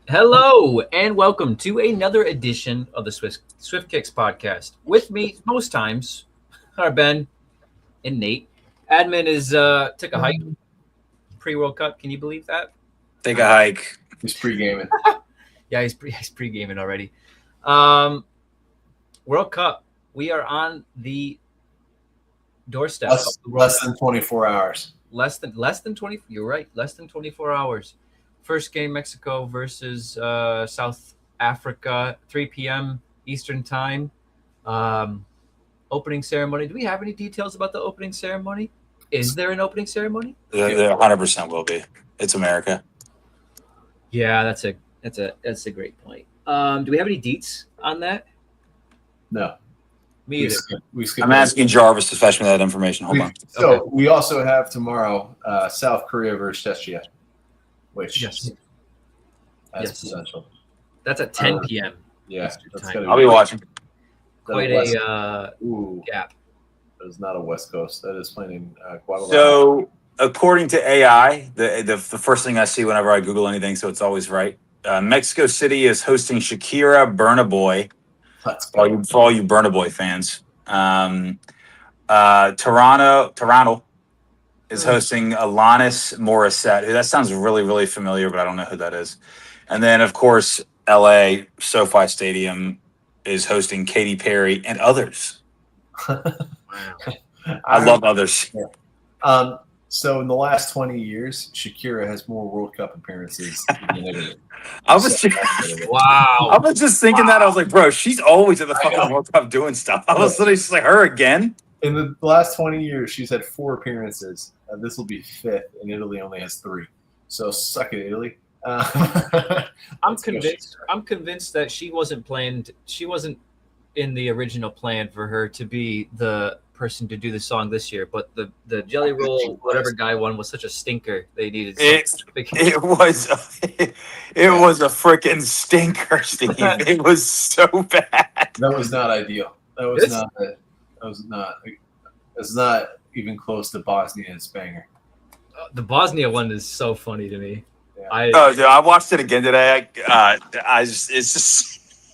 Hello and welcome to another edition of the Swift Kicks podcast. With me, most times, are Ben and Nate. Admin is took a hike pre-World Cup. Can you believe that? Take a hike. He's pre-gaming. Yeah, he's pre-gaming already. Um, World Cup. We are on the doorstep. Less than 24 hours. Less than 20. You're right. Less than 24 hours. First game, Mexico versus South Africa, 3 p.m. Eastern time. Opening ceremony. Do we have any details about the opening ceremony? Is there an opening ceremony? There 100% will be. It's America. Yeah, that's a great point. Do we have any deets on that? No. Me either. We skip I'm asking Jarvis to fetch me that information. Hold on. So we also have tomorrow South Korea versus Czechia, which Yes. that's Yes. potential. That's at 10 p.m. Yeah, Eastern that's time. gonna I'll be watching. Quite a Ooh, gap. that is not a West Coast. That is playing in Guadalajara. So, according to AI, the first thing I see whenever I Google anything, so it's always right. Mexico City is hosting Shakira, Burna Boy. Let's For go. all you Burna Boy fans. Toronto is hosting Alanis Morissette. That sounds really, really familiar, but I don't know who that is. And then, of course, LA SoFi Stadium is hosting Katy Perry and others. Wow. I love others. So in the last 20 years, Shakira has more World Cup appearances than Italy. I was Wow. just thinking that. I was like, bro, she's always at the fucking World Cup doing stuff. I was literally just like, her again? In the last 20 years, she's had 4 appearances. This will be 5th, and Italy only has 3. So suck it, Italy. I'm convinced that she wasn't planned. She wasn't in the original plan for her to be the person to do the song this year. But the Jelly Roll, whatever guy one, was such a stinker. They needed. It was a freaking stinker, Steve. It was so bad. That was not ideal. That's not even close to Bosnia's banger. The Bosnia one is so funny to me. Yeah. Dude, I watched it again today.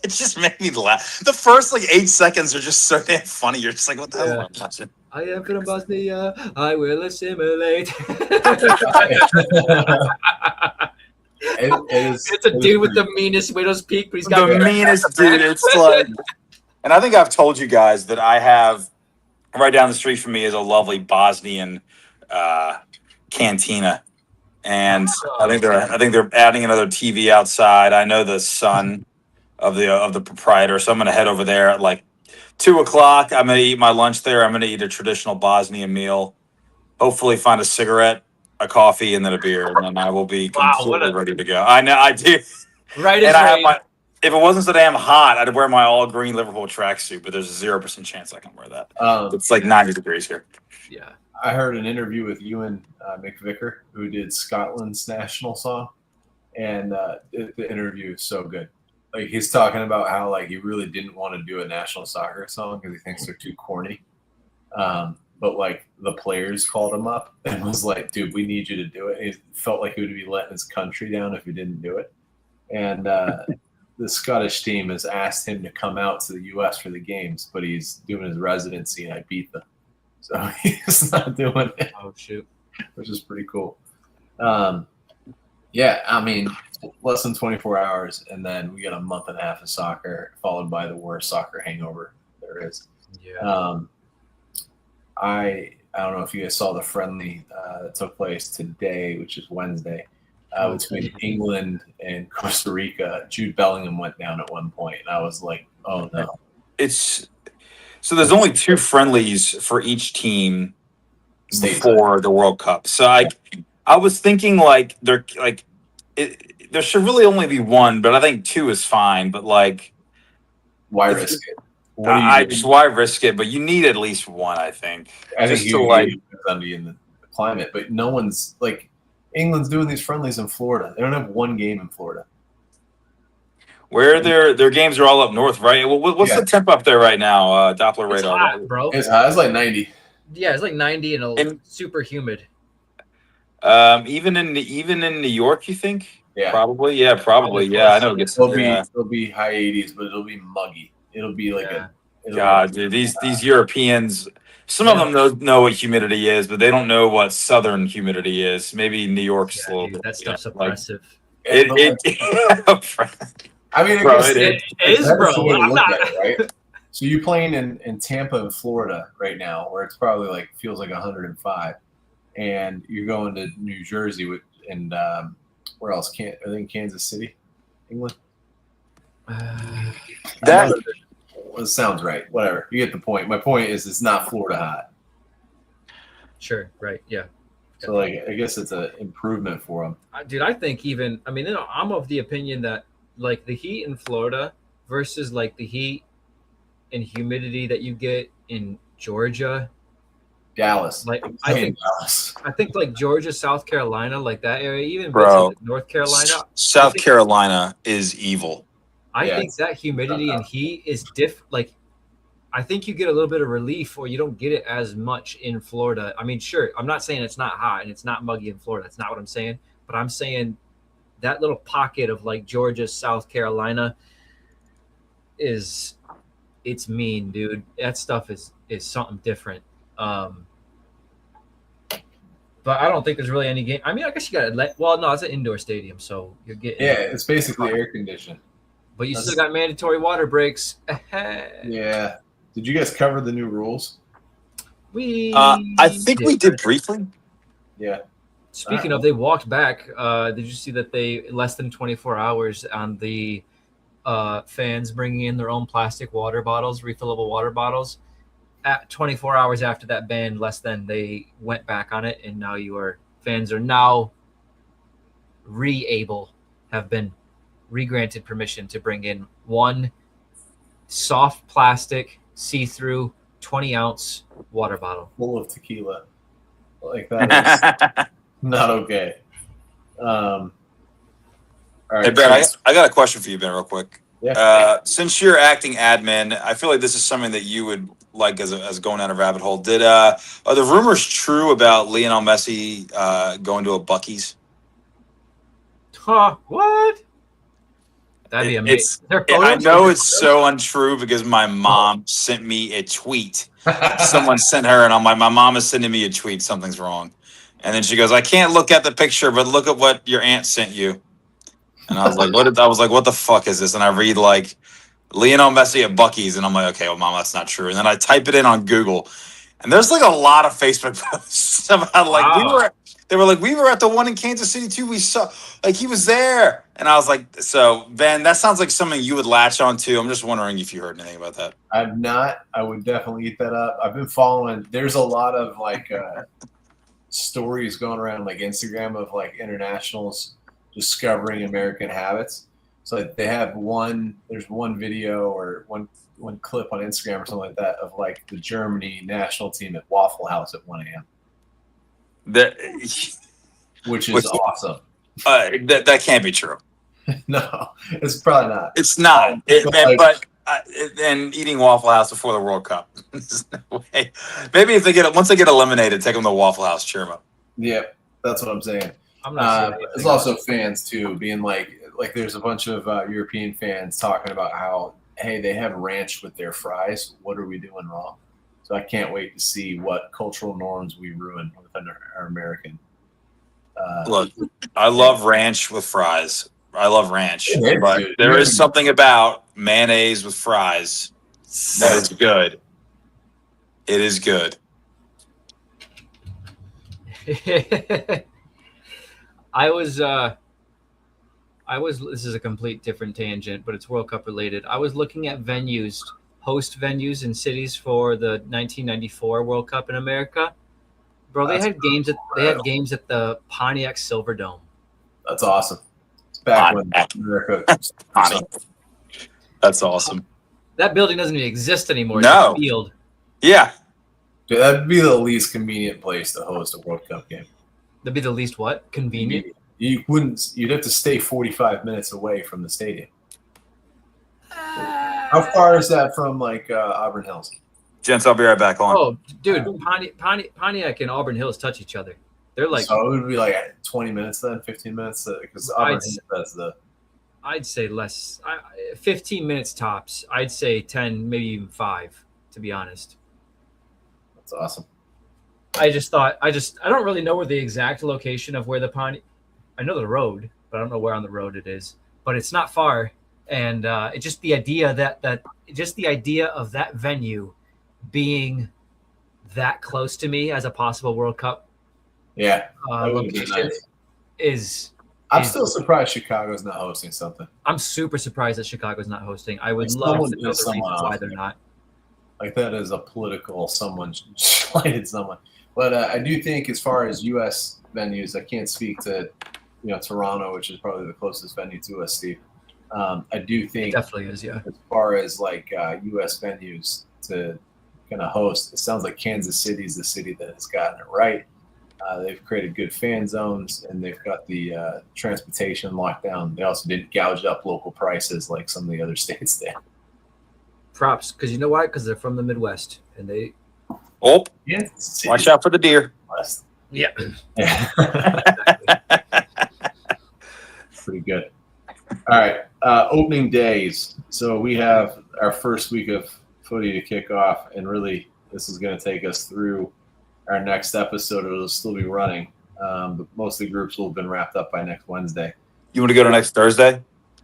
It just made me laugh. The first 8 seconds are just so damn funny. You're just like, what the hell am I watching? I am from Bosnia. I will assimilate. It's a dude with the meanest widow's peak, but he's got The meanest dude. It's like, and I think I've told you guys that I have right down the street from me is a lovely Bosnian cantina, and I think they're adding another TV outside. I know the son of the proprietor, so I'm gonna head over there at 2:00. I'm gonna eat my lunch there. I'm gonna eat a traditional Bosnian meal. Hopefully, find a cigarette, a coffee, and then a beer, and then I will be completely ready to go. I know I do. Right, and I have if it wasn't so damn hot, I'd wear my all green Liverpool tracksuit, but there's a 0% chance I can wear that. It's 90 degrees here. Yeah. I heard an interview with Ewan McVicker, who did Scotland's national song, and the interview is so good. He's talking about how he really didn't want to do a national soccer song because he thinks they're too corny. But the players called him up and was like, "Dude, we need you to do it." He felt like he would be letting his country down if he didn't do it, and the Scottish team has asked him to come out to the U.S. for the games, but he's doing his residency in Ibiza, so he's not doing it. Oh shoot, which is pretty cool. Less than 24 hours, and then we got a month and a half of soccer, followed by the worst soccer hangover there is. Yeah. I don't know if you guys saw the friendly that took place today, which is Wednesday, between England and Costa Rica. Jude Bellingham went down at one point, and I was like, "Oh no!" So there's only 2 friendlies for each team before the World Cup. So I was thinking there should really only be 1, but I think 2 is fine. But why risk it? Why risk it? But you need at least 1, I think. I think you in the climate, but no one's England's doing these friendlies in Florida. They don't have 1 game in Florida. Where their games are all up north, right? What's the temp up there right now? Doppler It's radar, hot, bro. It's hot. It's 90. Yeah, it's 90 and super humid. Even in New York, you think? Yeah, Probably. Yeah, probably. Yeah, I know it gets. Yeah. it'll be high 80s, but it'll be muggy. It'll be like Yeah. God, dude, these Europeans, some of them know what humidity is, but they don't know what southern humidity is. Maybe New York's a Yeah, little dude, bit. that stuff's like, oppressive. I mean, I Bro, guess it is, that's bro. the way to I'm look not. at it, right? So you're playing in Tampa and Florida right now, where it's probably like feels like 105, and you're going to New Jersey and where else? I think Kansas City, England. That Well, it sounds right. Whatever. You get the point. My point is, it's not Florida hot. Sure. Right. Yeah. So, like, I guess it's an improvement for them. Dude, I think even, I mean, I'm of the opinion that like the heat in Florida versus like the heat and humidity that you get in Georgia, Dallas. like I think Dallas. I think like Georgia, South Carolina, like that area, even Bro. bits of North Carolina, South Carolina is evil. I Yeah. think that humidity and heat is like I think you get a little bit of relief or you don't get it as much in Florida. I mean, sure, I'm not saying it's not hot and it's not muggy in Florida. That's not what I'm saying. But I'm saying that little pocket of like Georgia, South Carolina it's mean, dude. That stuff is something different. But I don't think there's really any game. I mean, I guess you got to well, no, it's an indoor stadium, so you're getting It's basically air conditioned. But you still got mandatory water breaks. Yeah. Did you guys cover the new rules? I think we did briefly. Yeah. Speaking of, they walked back. Did you see that they less than 24 hours on the fans bringing in their own plastic water bottles, refillable water bottles? At 24 hours after that ban, less than they went back on it, and now your fans are now have been re-granted permission to bring in one soft plastic, see-through 20-ounce water bottle full of tequila. Like that is not okay. All right. Hey, Ben, I got a question for you, Ben, real quick. Yeah. Since you're acting admin, I feel like this is something that you would like as going down a rabbit hole. Are the rumors true about Lionel Messi going to a Buc-ee's? Huh? What? That'd be amazing. I know it's so untrue because my mom sent me a tweet. Someone sent her, and I'm like, my mom is sending me a tweet. Something's wrong. And then she goes, I can't look at the picture, but look at what your aunt sent you. And I was like, what the fuck is this? And I read like Lionel Messi at Buc-ee's, and I'm like, okay, well, mom, that's not true. And then I type it in on Google, and there's like a lot of Facebook posts about like they were like, we were at the one in Kansas City too. We saw like he was there, and I was like, so Ben, that sounds like something you would latch onto. I'm just wondering if you heard anything about that. I've not. I would definitely eat that up. I've been following. There's a lot of like stories going around like Instagram of like internationals discovering American habits. So like, they have there's one video or one clip on Instagram or something like that of like the Germany national team at Waffle House at 1 a.m. Which is awesome. That can't be true. No, it's probably not. It's not. And eating Waffle House before the World Cup. There's no way. Maybe if once they get eliminated, take them to Waffle House, cheer them up. Yeah, that's what I'm saying. I'm not there's also fans too being like there's a bunch of European fans talking about how, hey, they have ranch with their fries. What are we doing wrong? So I can't wait to see what cultural norms we ruin within our American. Look, I love ranch with fries. I love ranch, but dude. there is something about mayonnaise with fries that is good. It is good. I was this is a complete different tangent, but it's World Cup related. I was looking at host venues in cities for the 1994 World Cup in America. Bro, they had games at the Pontiac Silverdome. That's awesome. It's back when America. That's awesome. That building doesn't even exist anymore. No. It's a field. Yeah. Dude, that'd be the least convenient place to host a World Cup game. That'd be the least what? Convenient? You'd have to stay 45 minutes away from the stadium. How far is that from like Auburn Hills? Gents, I'll be right back on. Oh, dude, Pontiac and Auburn Hills touch each other. They're like, so it would be like 20 minutes then, 15 minutes, because Auburn does the. I'd say less, 15 minutes tops. I'd say 10, maybe even 5, to be honest. That's awesome. I don't really know where the exact location of where the Pawnee. I know the road, but I don't know where on the road it is. But it's not far, and it's just the idea of that venue being that close to me as a possible World Cup. Yeah, that would be location nice. I'm still surprised Chicago's not hosting something. I'm super surprised that Chicago's not hosting. I would Like love someone to know pissed the reasons someone why off. they're not. Like that is a political someone slighted someone. But I do think as far as U.S. venues, I can't speak to Toronto, which is probably the closest venue to us, Steve. I do It think definitely is, yeah. as far as like U.S. venues to kind of host, it sounds like Kansas City is the city that has gotten it right. They've created good fan zones, and they've got the transportation locked down. They also didn't gouge up local prices like some of the other states did. Props, because you know why? Because they're from the Midwest, and they. Oh, Kansas City watch out for the deer. West. Yeah. Pretty good. All right. Opening days. So we have our first week of footy to kick off, and really this is going to take us through our next episode. It'll still be running, but most of the groups will have been wrapped up by next Wednesday. You want to go to next Thursday?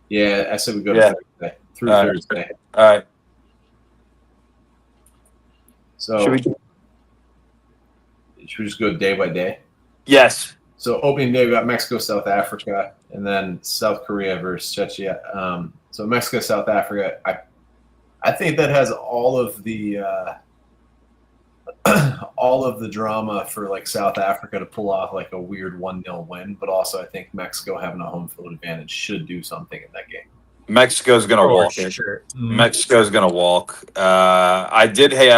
Yeah, I said we go to Thursday through Thursday. All right. So Should we? just go day by day? Yes. So opening day, we got Mexico, South Africa, and then South Korea versus Czechia. So Mexico, South Africa, I think that has all of the drama for like South Africa to pull off like a weird 1-0 win, but also I think Mexico having a home field advantage should do something in that game. Mexico's gonna walk it. Sure. Mexico's gonna walk. I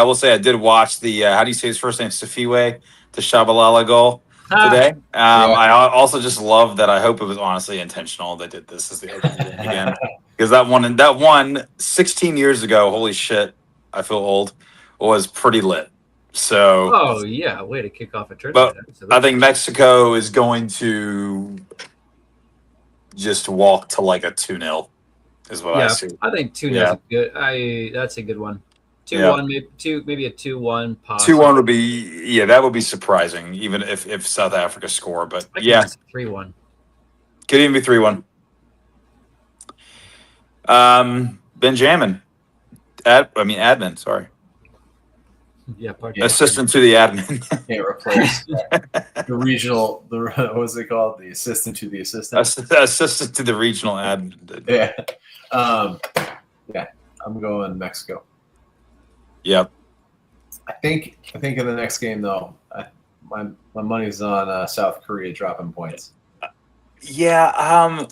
will say I did watch the how do you say his first name? Safiwe, the Shabalala goal today. I also just love that. I hope it was honestly intentional. They did this as the opening game again, because that one 16 years ago. Holy shit, I feel old. Was pretty lit. So. Oh yeah, way to kick off a tournament. But I think Mexico is going to just walk to like a 2-0. Is what I see. I think 2-0 is good. That's a good one. 2-1, maybe a 2-1. 2-1 would be that would be surprising, even if South Africa score. But 3-1. Could even be 3-1. Benjamin, admin. Sorry. Yeah, pardon. Assistant to the admin. Can't replace the regional. What was it called? The assistant to the assistant. Assistant to the regional admin. Yeah. I'm going Mexico. Yep. I think in the next game though, my money's on South Korea dropping points. Yeah.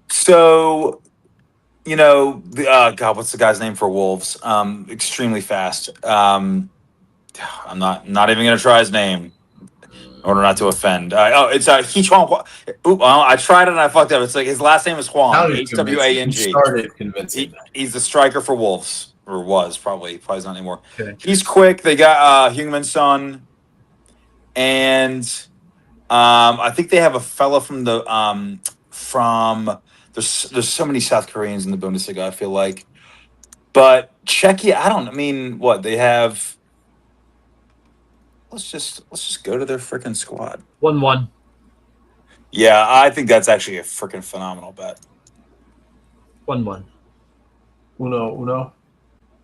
So, God, what's the guy's name for Wolves? Extremely fast. I'm not even gonna try his name in order not to offend. It's Hichuan. I tried it and I fucked up. It's like his last name is Huang. Hwang. Started convincing. He's the striker for Wolves, or was probably not anymore. Okay. He's quick. They got Heung-min Son, and I think they have a fella from the There's so many South Koreans in the Bundesliga, I feel like. But Czechia, what they have. Let's just go to their freaking squad. 1-1. Yeah, I think that's actually a freaking phenomenal bet. 1-1. Uno.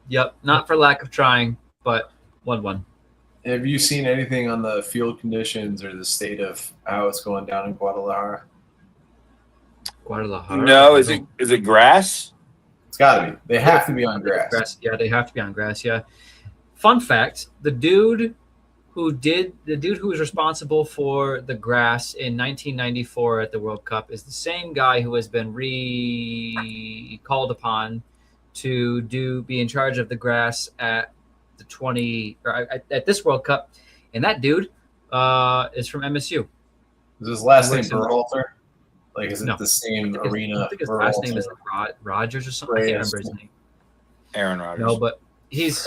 Yep, not for lack of trying, but 1-1. Have you seen anything on the field conditions or the state of how it's going down in Guadalajara? Guadalajara. No, is it grass? It's got to be. They have to be on grass. Yeah, they have to be on grass. Yeah. Fun fact: the dude who was responsible for the grass in 1994 at the World Cup is the same guy who has been called upon to be in charge of the grass at at this World Cup, and that dude is from MSU. Is his last name Berhalter? Like, is it the same arena? I think his last name is Rogers or something. I can't remember his name. Aaron Rodgers. No, but he's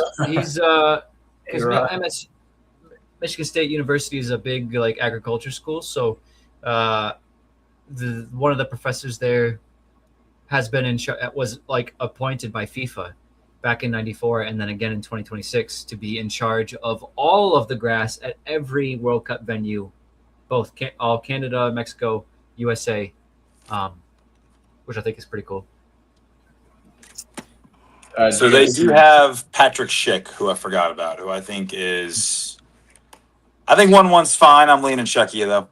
Michigan State University is a big like agriculture school, so one of the professors there has been was like appointed by FIFA back in '94 and then again in 2026 to be in charge of all of the grass at every World Cup venue, both all Canada, Mexico, USA, which I think is pretty cool. So they do have Patrick Schick, who I forgot about, who I think 1-1's fine. I'm leaning Czechia though.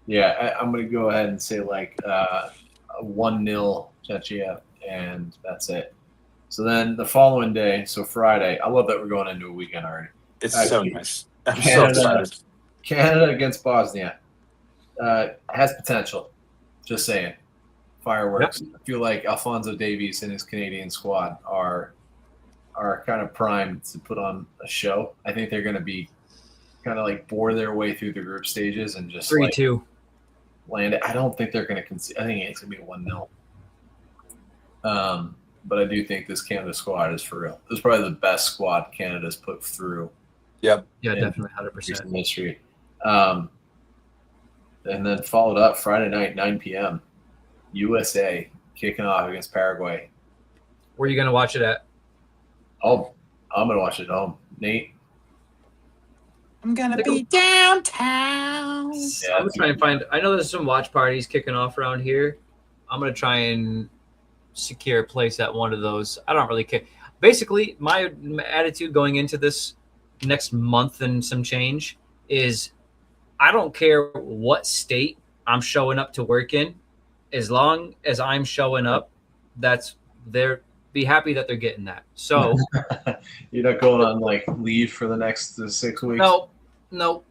Yeah, I'm going to go ahead and say like 1-0 Czechia, and that's it. So then the following day, so Friday, I love that we're going into a weekend already. It's so nice. I'm so Canada, excited. Canada against Bosnia has potential. Just saying. Fireworks. Yep. I feel like Alphonso Davies and his Canadian squad are kind of primed to put on a show. I think they're going to be kind of like bore their way through the group stages and just 3-2 land it. I don't think they're going to concede. I think it's going to be 1-0. But I do think this Canada squad is for real. This is probably the best squad Canada's put through. Yep. Yeah, definitely 100%. History. And then followed up Friday night, 9 p.m. USA kicking off against Paraguay. Where are you going to watch it at? Oh, I'm going to watch it at home. Nate? I'm going to be downtown. Yeah, I'm going to try and find – I know there's some watch parties kicking off around here. I'm going to try and secure a place at one of those. I don't really care. Basically, my attitude going into this next month and some change is I don't care what state I'm showing up to work in. As long as I'm showing up, be happy that they're getting that. So you're not going on like leave for the next 6 weeks? No.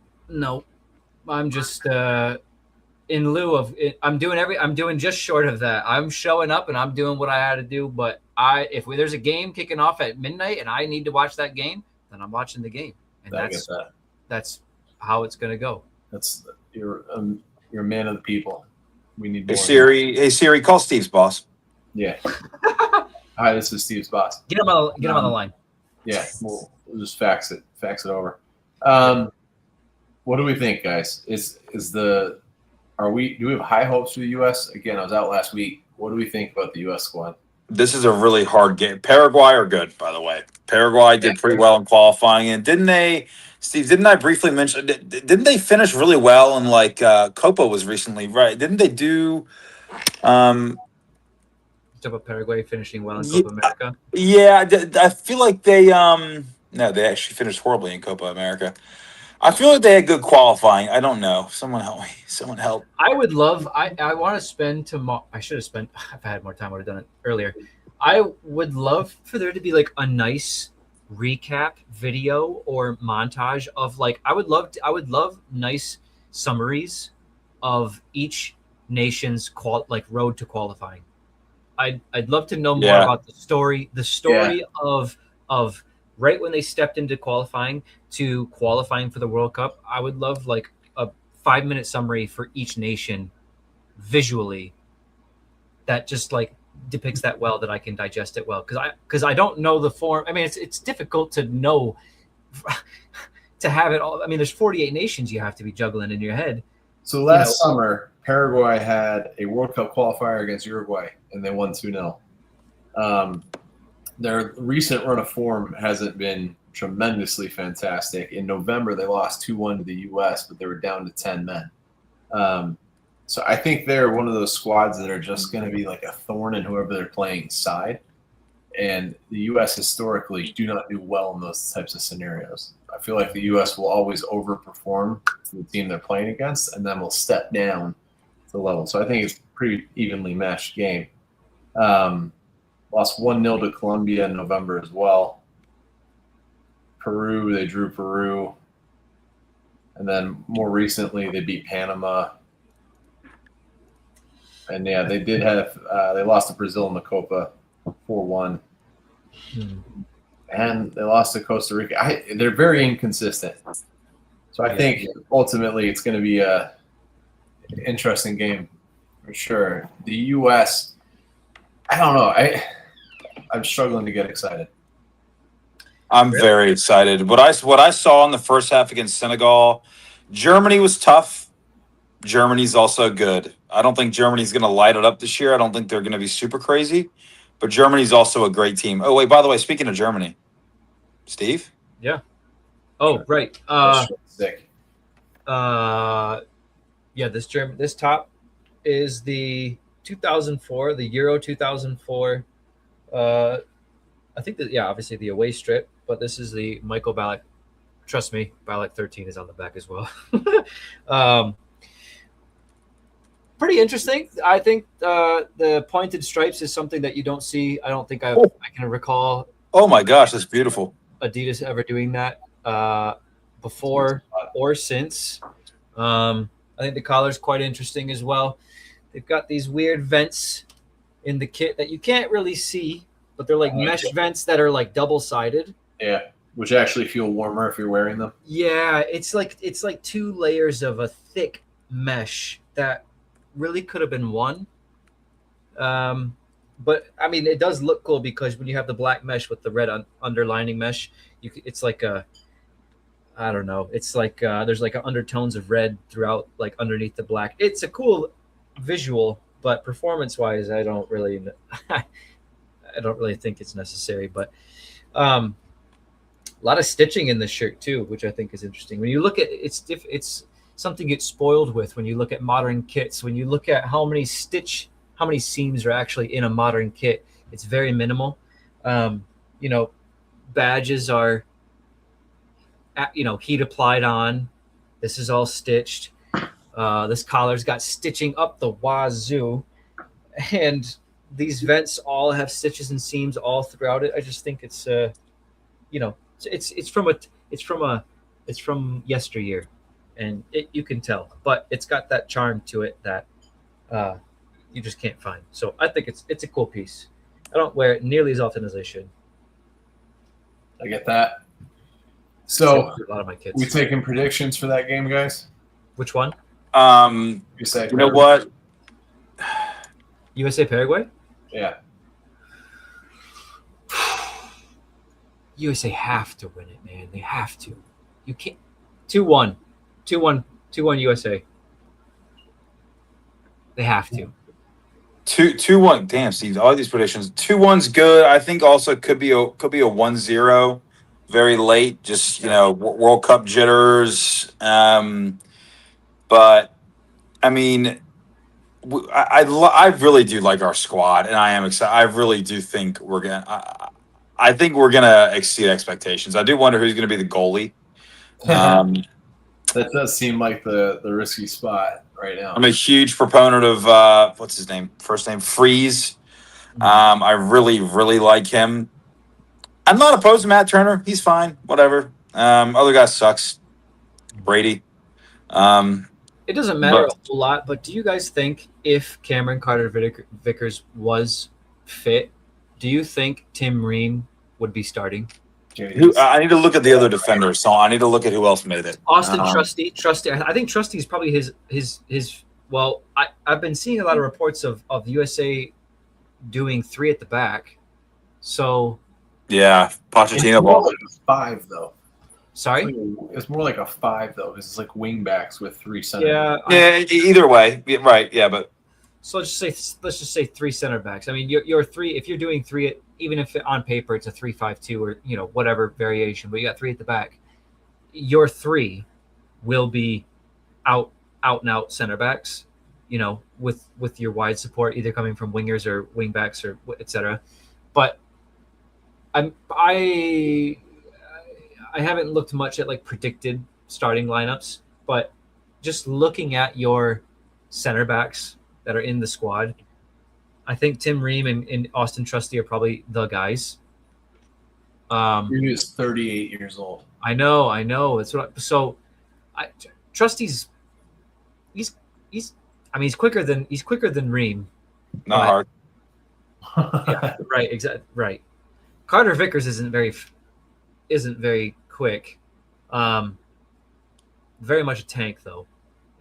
I'm just in lieu of it, I'm doing just short of that. I'm showing up and I'm doing what I had to do. But if there's a game kicking off at midnight and I need to watch that game, then I'm watching the game. And that's how it's going to go. You're a man of the people. We need more. Hey Siri, call Steve's boss. Yeah. Hi, this is Steve's boss. Get him on the line. Yeah, we'll just fax it over. What do we think, guys? Do we have high hopes for the U.S.? Again, I was out last week. What do we think about the U.S. squad? This is a really hard game. Paraguay are good, by the way. Paraguay did pretty well in qualifying, and didn't they? Steve, didn't I briefly mention? Didn't they finish really well? And like Copa was recently, right? Didn't they do? Talk about Paraguay finishing well in Copa America. Yeah, I feel like they no, they actually finished horribly in Copa America. I feel like they had good qualifying. I don't know. Someone help me. Someone help. I would love. I want to spend tomorrow. I should have spent. If I had more time, I would have done it earlier. I would love for there to be like a nice recap video or montage of like. I would love nice summaries of each nation's road to qualifying. I'd love to know more about the story of right when they stepped into qualifying to qualifying for the World Cup. I would love like a 5-minute summary for each nation visually that just like depicts that well, that I can digest it well. Because I don't know the form. I mean, it's difficult to know, to have it all. I mean, there's 48 nations you have to be juggling in your head. So last summer, Paraguay had a World Cup qualifier against Uruguay, and they won 2-0. Their recent run of form hasn't been tremendously fantastic. In November, they lost 2-1 to the U.S., but they were down to 10 men. So I think they're one of those squads that are just going to be like a thorn in whoever they're playing side. And the U.S. historically do not do well in those types of scenarios. I feel like the U.S. will always overperform the team they're playing against, and then will step down the level. So I think it's a pretty evenly matched game. Lost 1-0 to Colombia in November as well. Peru, they drew Peru. And then more recently, they beat Panama. And yeah, they did have they lost to Brazil in the Copa 4-1. And they lost to Costa Rica. They're very inconsistent. So I think ultimately it's going to be an interesting game for sure. The U.S., I don't know. I'm struggling to get excited. I'm Really? very excited. What I saw in the first half against Senegal, Germany was tough. Germany's also good. I don't think Germany's going to light it up this year. I don't think they're going to be super crazy, but Germany's also a great team. Oh wait, by the way, speaking of Germany, Steve, Yeah. Oh, right. Sick. Yeah. This top is the 2004, the Euro 2004. I think that obviously the away strip, but this is the Michael Ballack. Trust me, Ballack 13 is on the back as well. um, Pretty interesting. I think the pointed stripes is something that you don't see. I don't think I can recall oh my gosh, that's beautiful. Adidas ever doing that before or since. I think the collar's quite interesting as well. They've got these weird vents in the kit that you can't really see, but they're like mesh vents that are like double-sided. Yeah, which actually feel warmer if you're wearing them. Yeah, it's like 2 layers of a thick mesh that really could have been one. But I mean, it does look cool because when you have the black mesh with the red underlining mesh, it's like I don't know. It's like there's like undertones of red throughout, like underneath the black. It's a cool visual, but performance-wise, I don't really think it's necessary. But a lot of stitching in this shirt too, which I think is interesting. When you look at it's something gets spoiled with when you look at modern kits. When you look at how many seams are actually in a modern kit, it's very minimal. Badges are heat applied on. This is all stitched. This collar's got stitching up the wazoo, and these vents all have stitches and seams all throughout it. I just think it's it's from yesteryear, and you can tell, but it's got that charm to it that you just can't find. So I think it's a cool piece. I don't wear it nearly as often as I should. I get that. So a lot of my kids. We taking predictions for that game, guys? Which one? You say you know what? USA Paraguay? Yeah. USA have to win it, man. They have to. You can't. 2-1. 2-1. 2-1 USA. They have to. 2-1. Damn, Steve, all these predictions. 2-1's good. I think also could be a 1-0 very late, just World Cup jitters. But I mean, I really do like our squad, and I am excited. I really do think we're gonna. I think we're gonna exceed expectations. I do wonder who's gonna be the goalie. That does seem like the risky spot right now. I'm a huge proponent of what's his name? First name Freeze. I really, really like him. I'm not opposed to Matt Turner. He's fine. Whatever. Other guy sucks. Brady. It doesn't matter a whole lot, but do you guys think if Cameron Carter-Vickers was fit, do you think Tim Ream would be starting? I need to look at the other defenders, so I need to look at who else made it. Austin Trusty. I think Trusty is probably his. Well, I've been seeing a lot of reports of USA doing 3 at the back. So yeah, Pochettino ball. Like 5 though. Sorry, it's more like a 5 though, because it's like wing backs with 3 center. Yeah. Either way, right? Yeah, but so let's just say 3 center backs. I mean, your 3. If you're doing 3, even if on paper it's a 3-5-2 or whatever variation, but you got 3 at the back, your 3 will be out and out center backs. With your wide support either coming from wingers or wing backs or etc. But I haven't looked much at like predicted starting lineups, but just looking at your center backs that are in the squad, I think Tim Ream and Austin Trusty are probably the guys. He is 38 years old. I know. Trusty's he's quicker than Ream. not hard. Yeah, right, exactly, right. Carter Vickers isn't very quick. Very much a tank though.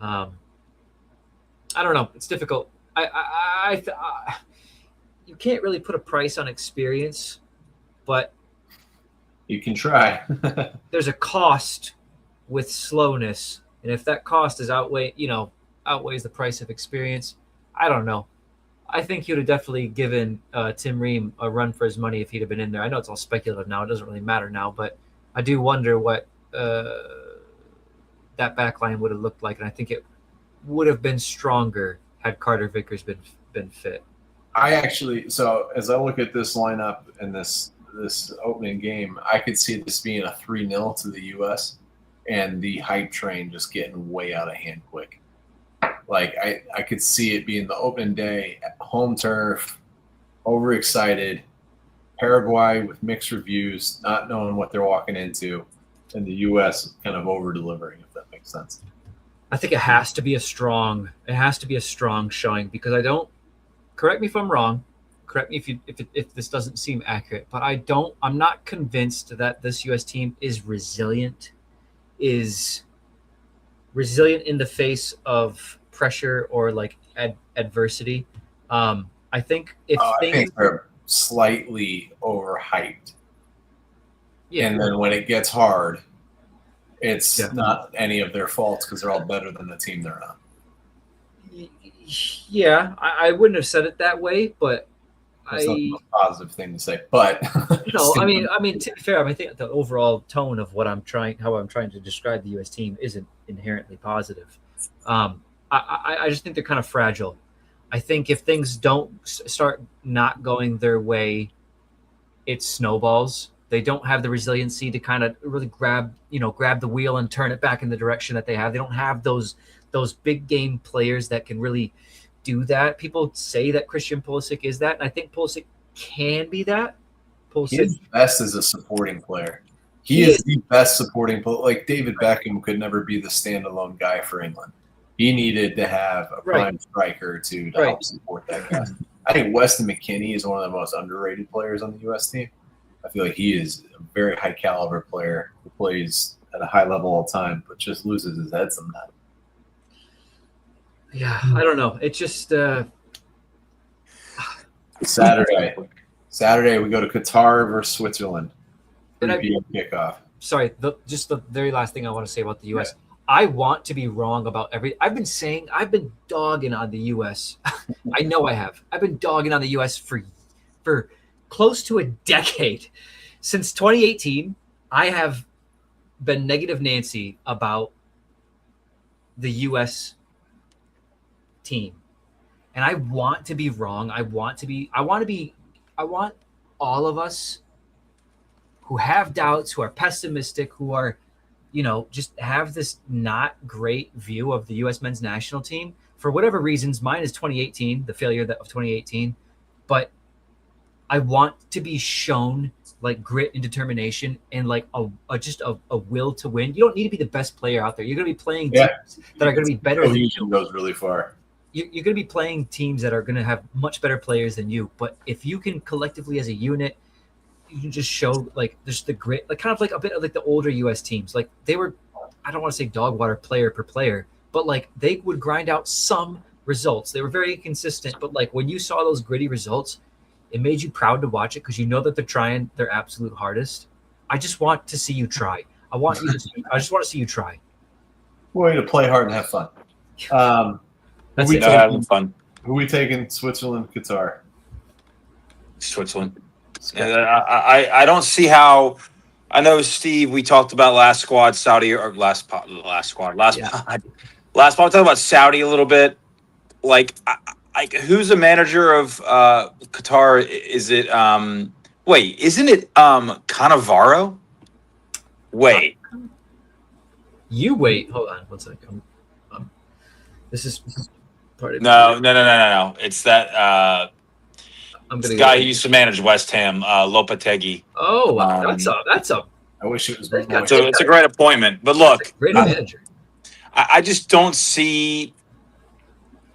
I don't know. It's difficult. You can't really put a price on experience, but You can try. There's a cost with slowness, and if that cost is outweighs the price of experience, I don't know. I think he would have definitely given Tim Ream a run for his money if he'd have been in there. I know it's all speculative now; it doesn't really matter now, but I do wonder what that back line would have looked like, and I think it would have been stronger had Carter Vickers been fit. So as I look at this lineup and this opening game, I could see this being a 3-0 to the U.S. and the hype train just getting way out of hand quick. Like I could see it being the opening day at home turf, overexcited, Paraguay with mixed reviews, not knowing what they're walking into, and the U.S. kind of over delivering, if that makes sense. I think it has to be a strong showing, because I don't. Correct me if I'm wrong. Correct me if this doesn't seem accurate, but I'm not convinced that this U.S. team is resilient in the face of pressure or like adversity. I think I think they're slightly overhyped. Yeah. And then when it gets hard, it's not any of their faults because they're all better than the team they're on. Yeah, I wouldn't have said it that way, but That's not the most positive thing to say. But no, I mean, to be fair, I think the overall tone of how I'm trying to describe the U.S. team isn't inherently positive. I just think they're kind of fragile. I think if things don't start not going their way, it snowballs. They don't have the resiliency to kind of really grab the wheel and turn it back in the direction that they have. They don't have those big game players that can really do that. People say that Christian Pulisic is that, and I think Pulisic can be that. He is best as a supporting player. He is the best supporting player. Like David Beckham could never be the standalone guy for England. He needed to have a prime striker to help support that guy. I think Weston McKennie is one of the most underrated players on the U.S. team. I feel like he is a very high caliber player who plays at a high level all the time, but just loses his head sometimes. Yeah, I don't know. It just Saturday we go to Qatar versus Switzerland. 3 p.m. kickoff. Sorry, just the very last thing I want to say about the U.S. Yeah. I want to be wrong about I've been dogging on the U.S. I know I have. I've been dogging on the U.S. for close to a decade. Since 2018, I have been negative Nancy about the U.S. team. And I want to be wrong. I want all of us who have doubts, who are pessimistic, who are, just have this not great view of the U.S. men's national team. For whatever reasons, mine is 2018, the failure of 2018. But I want to be shown like grit and determination and like a will to win. You don't need to be the best player out there. You're going to be playing teams that are going to be better than you. Goes really far. You're going to be playing teams that are going to have much better players than you. But if you can collectively as a unit, you can just show like there's the grit, like kind of like a bit of like the older U.S. teams. Like they were, I don't want to say dog water player per player, but like they would grind out some results. They were very inconsistent, but like when you saw those gritty results, it made you proud to watch it because you know that they're trying their absolute hardest. I just want to see you try. I just want to see you try. Way to play hard and have fun. That's having fun. Who we taking? Switzerland, Qatar. Switzerland. I don't see how. I know, Steve. We talked about last pod. We talked about Saudi a little bit. Like who's the manager of Qatar? Is it wait, isn't it Cannavaro? Wait. You wait. Hold on one second. This is part of No. It's that guy who used to manage West Ham, Lopetegui. Oh, wow. That's a I wish it was. It's a great appointment, but look, great manager. I just don't see.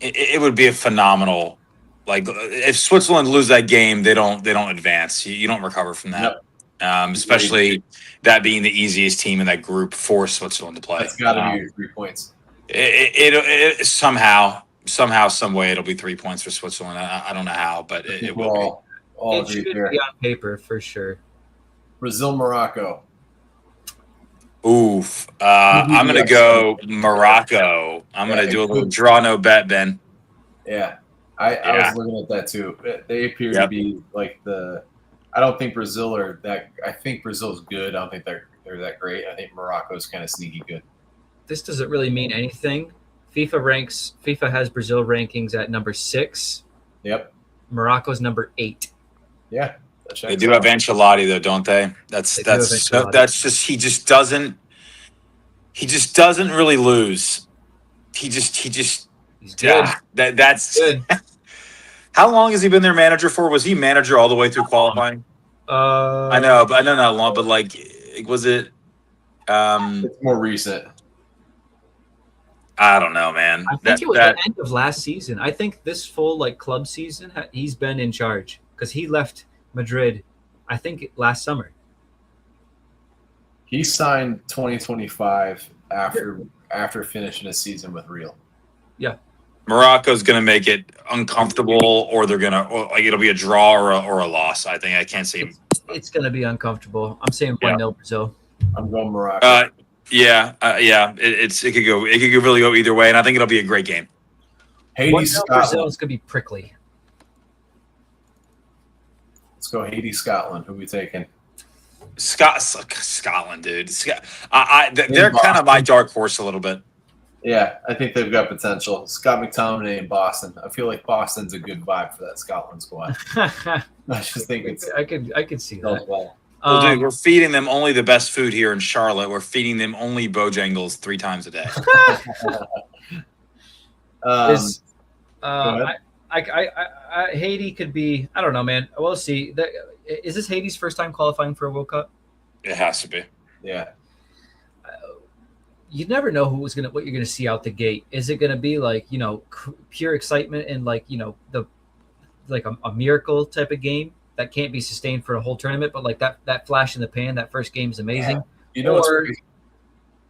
It would be a phenomenal. Like if Switzerland lose that game, they don't advance. You don't recover from that. Yep. Especially that being the easiest team in that group for Switzerland to play. That's got to be 3 points. It somehow, some way, it'll be 3 points for Switzerland. I don't know how, but it will be. It should be on paper for sure. Brazil, Morocco. Oof. I'm gonna go Morocco. I'm gonna do a little draw no bet, Ben. Yeah, I was looking at that too. They appear to be like I don't think Brazil are that. I think Brazil's good. I don't think they're that great. I think Morocco's kind of sneaky good. This doesn't really mean anything. FIFA has Brazil rankings at number 6. Yep. Morocco's number 8. Yeah. They do have Ancelotti though, don't they? That's just he just doesn't really lose. He's good. That's Good. How long has he been their manager for? Was he manager all the way through qualifying? I know not long, but like, was it? It's more recent. I don't know, man. I think it was the end of last season. I think this full like club season, he's been in charge because he left Madrid, I think last summer. He signed 2025 after finishing a season with Real. Yeah. Morocco's going to make it uncomfortable, or they're going to like it'll be a draw or a loss. I think I can't see him. It's going to be uncomfortable. I'm saying 1-0 Brazil. I'm going Morocco. It could really go either way, and I think it'll be a great game. Haiti, Scotland. Brazil is going to be prickly. Let's go Haiti, Scotland. Who are we taking? Scotland, dude. They're kind of my dark horse a little bit. Yeah, I think they've got potential. Scott McTominay in Boston. I feel like Boston's a good vibe for that Scotland squad. I just think it's. I could see that. Well. Dude, we're feeding them only the best food here in Charlotte. We're feeding them only Bojangles 3 times a day. Haiti could be. I don't know, man. We'll see. Is this Haiti's first time qualifying for a World Cup? It has to be. Yeah. You never know what you're gonna see out the gate. Is it gonna be like pure excitement and like a miracle type of game that can't be sustained for a whole tournament, but like that flash in the pan, that first game is amazing. Yeah. You know what's crazy?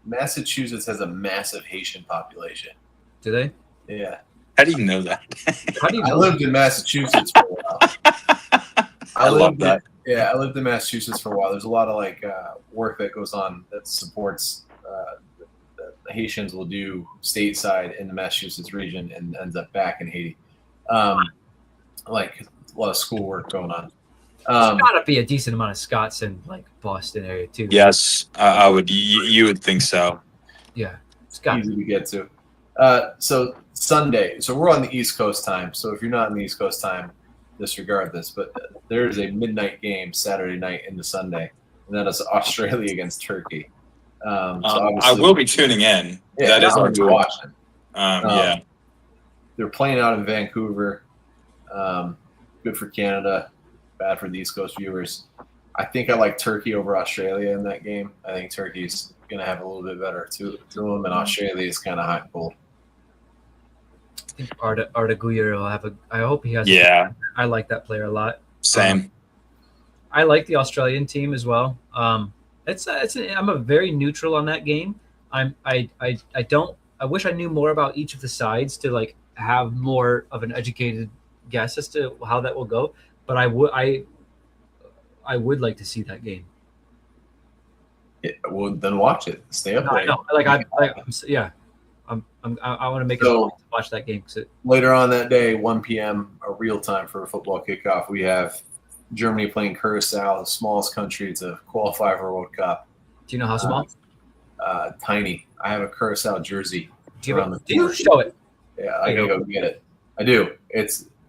Massachusetts has a massive Haitian population. Do they? Yeah. How do you know that? I lived in Massachusetts for a while. I love that. I lived in Massachusetts for a while. There's a lot of work that goes on that supports the Haitians will do stateside in the Massachusetts region and ends up back in Haiti. Like a lot of schoolwork going on. There's got to be a decent amount of Scots in like Boston area too. Yes, I would. You would think so. Yeah, it's got easy to get to. So Sunday. So we're on the East Coast time. So if you're not on the East Coast time, disregard this. But there's a midnight game Saturday night into Sunday, and that is Australia against Turkey. I will be tuning in. Yeah, that is our watching. They're playing out in Vancouver. Good for Canada, bad for the East Coast viewers. I think I like Turkey over Australia in that game. I think Turkey's going to have a little bit better to them, and Australia is kind of hot and cold. I think Arda Güler will have I hope he has. Yeah. I like that player a lot. Same. I like the Australian team as well. I'm a very neutral on that game. I wish I knew more about each of the sides to like have more of an educated guess as to how that will go. But I would like to see that game. Yeah, well, then watch it. Stay up late. I want to make it to watch that game. Later on that day, 1 p.m. a real time for a football kickoff. We have Germany playing Curacao, the smallest country to qualify for a World Cup. Do you know how small? Tiny. I have a Curacao jersey. Do you show it? Yeah, I gotta go get it. I do.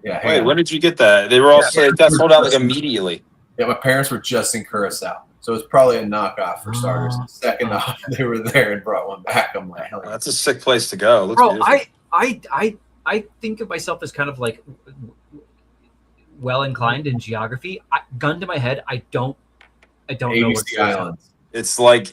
Wait, when did you get that? They were all that sold out like immediately. Yeah, my parents were just in Curacao, so it's probably a knockoff for starters. Second off, they were there and brought one back. I'm like, hell yeah. That's a sick place to go. Looks bro, beautiful. I think of myself as kind of like well inclined in geography. Gun to my head, I don't know what's the islands. It's like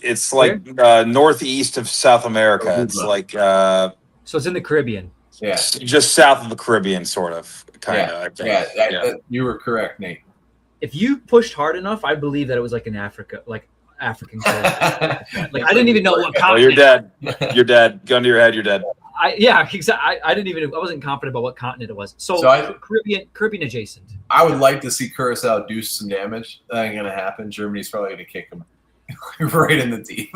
northeast of South America. It's like so it's in the Caribbean. Yeah, just south of the Caribbean, sort of, kind of. Yeah, you were correct, Nate. If you pushed hard enough, I believe that it was like in Africa, like African. Like I didn't even know what continent. Well, you're dead. You're dead. Gun to your head, you're dead. exactly. I didn't even. I wasn't confident about what continent it was. So Caribbean adjacent. I would like to see Curacao do some damage. That ain't gonna happen. Germany's probably gonna kick them right in the teeth.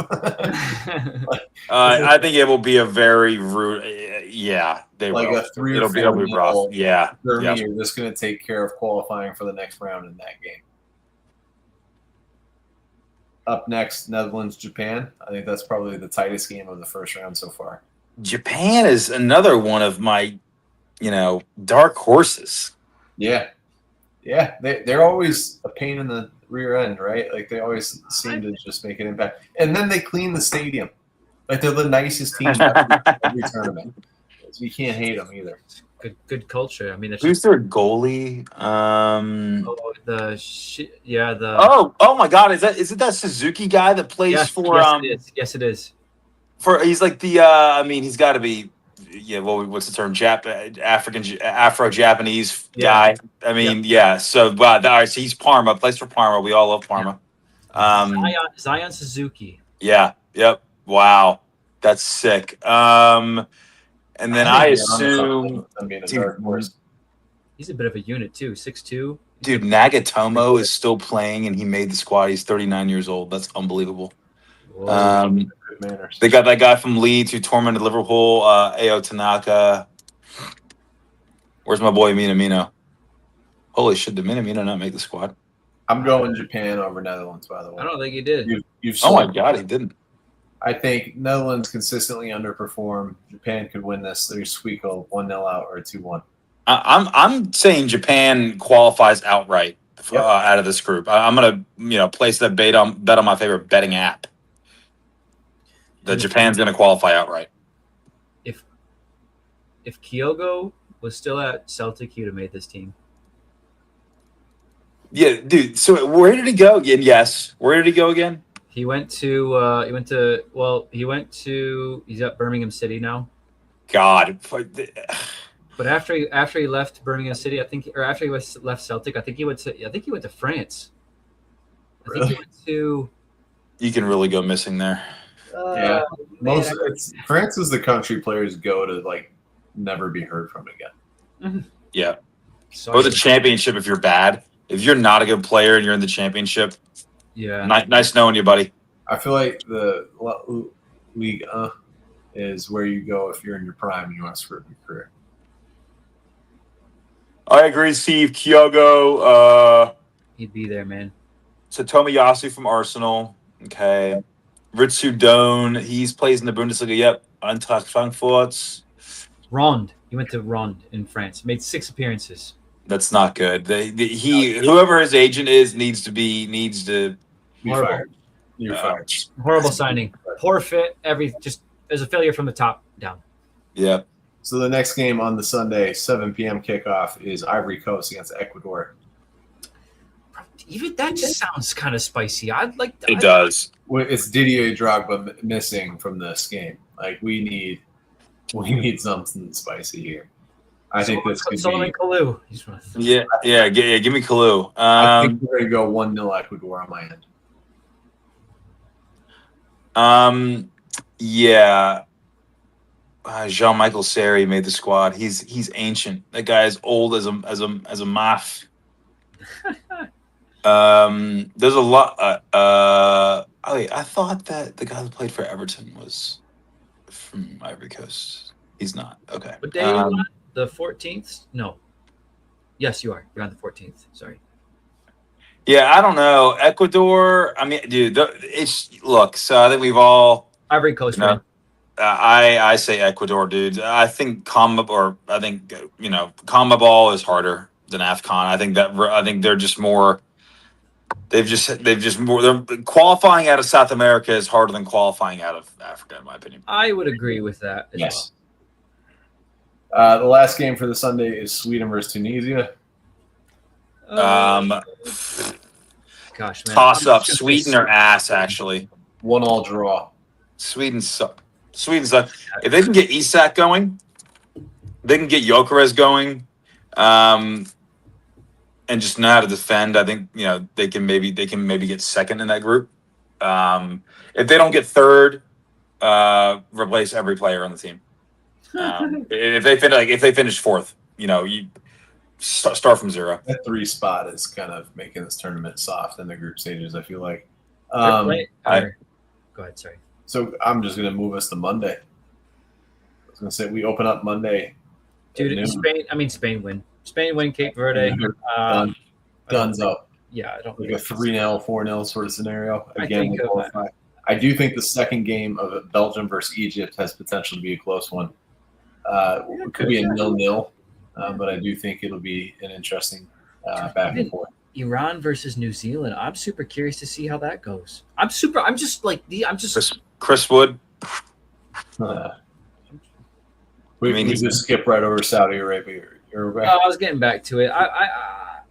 I think it will be a very rude. Yeah, they like will. a 3 It'll or be 4 rough. nil. Yeah, Germany yeah. are just gonna take care of qualifying for the next round in that game. Up next, Netherlands, Japan. I think that's probably the tightest game of the first round so far. Japan is another one of my, dark horses. Yeah. Yeah. They're always a pain in the rear end, right? Like they always seem to just make an impact. And then they clean the stadium. Like they're the nicest team every tournament. So you can't hate them either. Good culture. I mean, Who's their goalie? Oh my God! Is it that Suzuki guy that plays yes, for? Yes, it is. He's like the. He's got to be. Yeah, what's the term? Afro-Japanese guy. So wow. All right, so he's Parma. Plays for Parma. We all love Parma. Zion Suzuki. Yeah. Yep. Wow, that's sick. And then I assume he's a bit of a unit too. 6'2". Dude, Nagatomo is still playing, and he made the squad. He's 39 years old. That's unbelievable. They got that guy from Leeds who tormented Liverpool, Ao Tanaka. Where's my boy Minamino? Holy shit, did Minamino not make the squad? I'm going Japan over Netherlands, by the way. I don't think he did. Oh my God, he didn't. I think Netherlands consistently underperform. Japan could win this. They squeak a 1-0 out or 2-1. I'm saying Japan qualifies outright out of this group. I'm gonna place that bet on my favorite betting app. That Japan's gonna qualify outright. If Kyogo was still at Celtic, he'd have made this team. Yeah, dude. So where did he go again? Yes, where did he go again? He's at Birmingham City now. God. But after he left Birmingham City, after he left Celtic, I think he went to France. I think he went to. You can really go missing there. France is the country players go to never be heard from again. Yeah, or the championship if you're bad. If you're not a good player and you're in the championship, nice knowing you, buddy. I feel like the Ligue 1 is where you go if you're in your prime and you want to screw up your career. I agree, Steve. Kyogo. He'd be there, man. So Tomiyasu from Arsenal. Okay. Ritsu Doan. He plays in the Bundesliga. Yep. Eintracht Frankfurt. Rond. He went to Rond in France. Made 6 appearances. That's not good. Whoever his agent is needs to be fired. You're fired. Horrible signing. Poor fit. Just as a failure from the top down. Yeah. So the next game on the Sunday, 7 p.m. kickoff is Ivory Coast against Ecuador. Even that just sounds kind of spicy. It does. It's Didier Drogba missing from this game. We need something spicy here. I think this could Solomon be. Kalou. Yeah. Give me Kalou. I think we're gonna go 1-0 Ecuador on my end. Yeah. Jean-Michel Seri made the squad. He's ancient. That guy is old as a maf. There's a lot. I thought that the guy who played for Everton was from Ivory Coast. He's not. Okay. What day are you on? The 14th? No. Yes, you are. You're on the 14th. Sorry. Yeah, I don't know. Ecuador. I meon, dude, So I think we've all Ivory Coast. I say Ecuador, dude. I think CONMEBOL is harder than AFCON. I think they're just more. They're qualifying out of South America is harder than qualifying out of Africa, in my opinion. I would agree with that. Yes. Well. The last game for the Sunday is Sweden versus Tunisia. Gosh, man. Toss up. Sweden or ass, actually. 1-1 draw. Sweden suck. If they can get Isak going, they can get Gyökeres going, and just know how to defend. I think they can maybe get second in that group. If they don't get third, replace every player on the team. If they finish fourth, you start from zero. That 3 spot is kind of making this tournament soft in the group stages, I feel like. Go ahead, sorry. So I'm just going to move us to Monday. I was going to say we open up Monday. Dude, Spain win. Spain win Cape Verde. Guns up. Yeah, I don't Like a 3-0, 4-0 sort of scenario. I Again, think I do think the second game of Belgium versus Egypt has potential to be a close one. It could be a 0-0, but I do think it'll be an interesting back and forth. Iran versus New Zealand. I'm super curious to see how that goes. Chris Wood. We just skip right over Saudi Arabia. Uruguay. I was getting back to it. I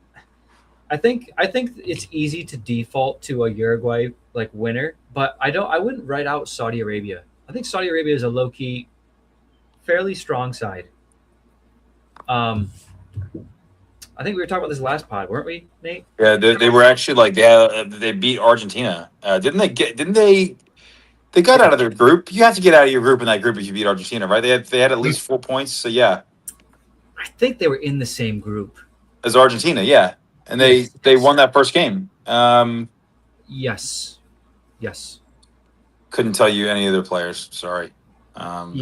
think it's easy to default to a Uruguay like winner, but I wouldn't write out Saudi Arabia. I think Saudi Arabia is a low key, fairly strong side. I think we were talking about this last pod, weren't we, Nate? Yeah, they were actually like they beat Argentina. Didn't they? They got out of their group. You have to get out of your group in that group if you beat Argentina, right? They had at least 4 points. So yeah, I think they were in the same group as Argentina. Yeah, and they won that first game. Yes. Couldn't tell you any of their players. Sorry. I'm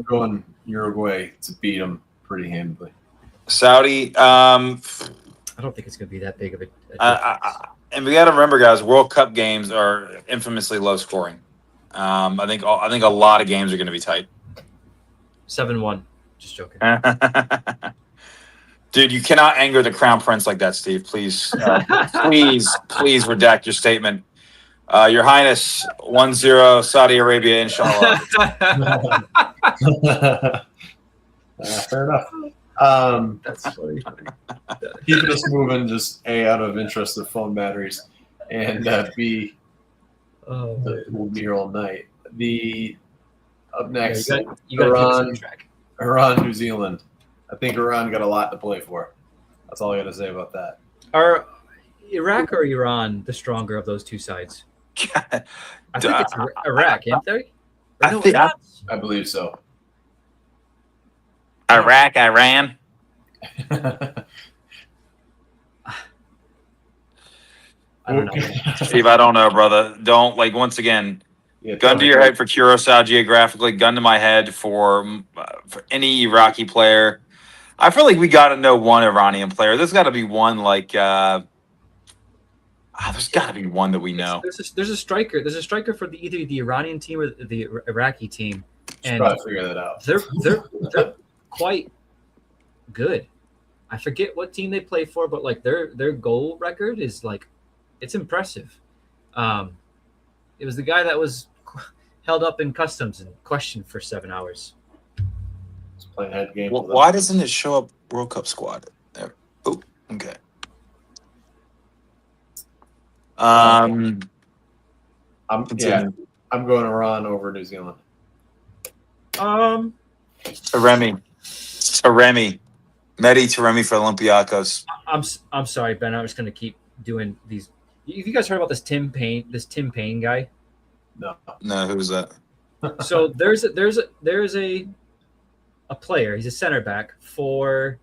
going Uruguay to beat them pretty handily. Saudi. I don't think it's going to be that big of a and we got to remember, guys, World Cup games are infamously low scoring. I think a lot of games are going to be tight. 7-1. Just joking. Dude, you cannot anger the Crown Prince like that, Steve. Please, please redact your statement. Your Highness, 1-0 Saudi Arabia, inshallah. Fair enough. That's funny. Keep us moving, just A, out of interest of phone batteries, and B, we'll be here all night. Up next, you got Iran, New Zealand. I think Iran got a lot to play for. That's all I got to say about that. Are Iraq or Iran the stronger of those two sides? I think it's Iraq, ain't they? I believe so. Iraq, Iran. I don't know. Steve, I don't know, brother. Don't, once again, gun to your head for Curacao geographically, gun to my head for any Iraqi player. I feel like we got to know one Iranian player. There's got to be one there's got to be one that we know. There's a striker. There's a striker for either the Iranian team or the Iraqi team. And probably figure that out. They're quite good. I forget what team they play for, but their goal record is it's impressive. It was the guy that was held up in customs and questioned for 7 hours. Playing head game. Well, why doesn't it show up World Cup squad? There. Oh, okay. I'm going Iran over New Zealand. Taremi, Mehdi Taremi for Olympiacos. I'm sorry, Ben. I'm just going to keep doing these. Have you guys heard about this Tim Payne guy? No, who's that? So there's a player. He's a center back for